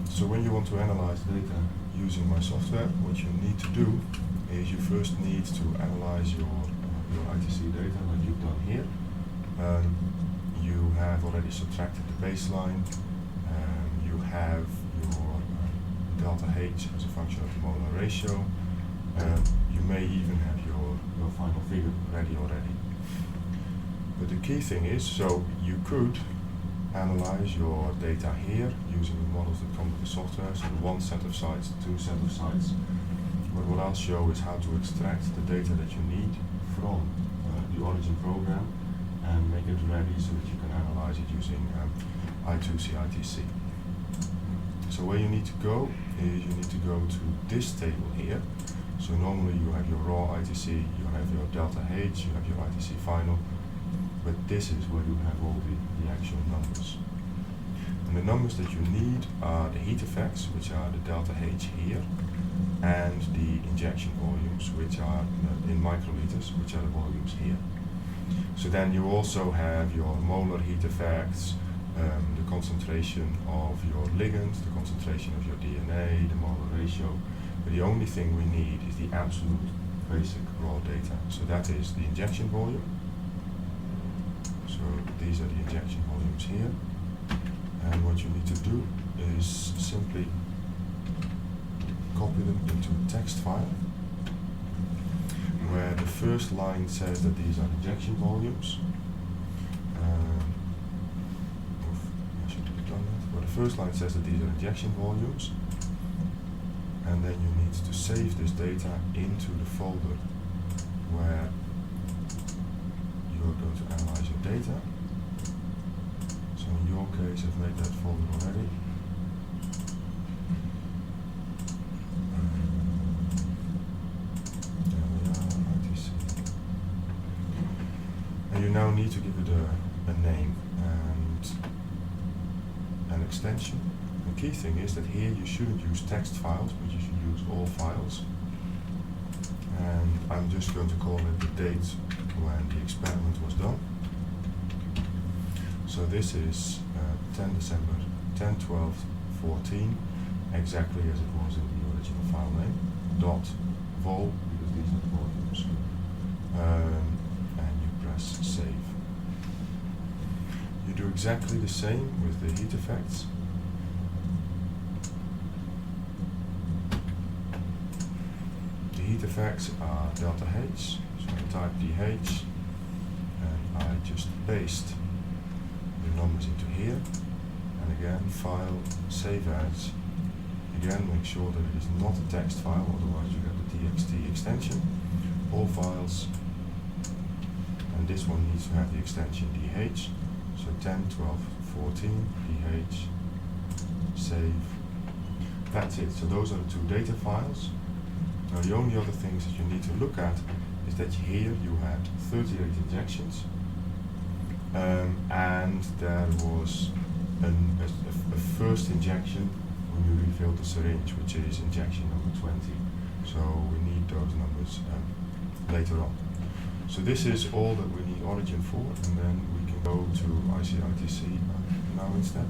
So when you want to analyze data using my software, what you need to do is you first need to analyze your I2C data like you've done here. You have already subtracted the baseline. You have your delta H as a function of the molar ratio. You may even have your final figure ready already. But the key thing is, so you could analyze your data here using the models that come with the software, so the one set of sites, two set of sites. But what I'll show is how to extract the data that you need from the origin program and make it ready so that you can analyze it using I2CITC. So where you need to go is you need to go to this table here. So normally you have your raw ITC, you have your delta H, you have your ITC final, but this is where you have all the actual numbers. And the numbers that you need are the heat effects, which are the delta H here, and the injection volumes, which are in microliters, which are the volumes here. So then you also have your molar heat effects, the concentration of your ligands, the concentration of your DNA, the molar ratio. But the only thing we need is the absolute basic raw data. So that is the injection volume. So these are the injection volumes here. And what you need to do is simply copy them into a text file, where the first line says that these are injection volumes. I should have done that. Where the first line says that these are injection volumes, and then you need to save this data into the folder where you're going to analyze your data. So in your case, I've made that folder already. There we are, ITC. And you now need to give it a name and an extension. The key thing is that here you shouldn't use text files, but you should use all files. And I'm just going to call it the date when the experiment was done. So this is 10 December, 10/12/14, exactly as it was in the original file name, .vol, because these are the volumes. And you press save. You do exactly the same with the heat effects. Heat effects are delta H, so I type DH and I just paste the numbers into here, and again file, save as, again make sure that it is not a text file, otherwise you get the txt extension, all files, and this one needs to have the extension DH, so 10/12/14 DH, save, that's it. So those are the two data files. Now the only other things that you need to look at is that here you had 38 injections, and there was a first injection when you refilled the syringe, which is injection number 20. So we need those numbers later on. So this is all that we need origin for, and then we can go to I2CITC now instead.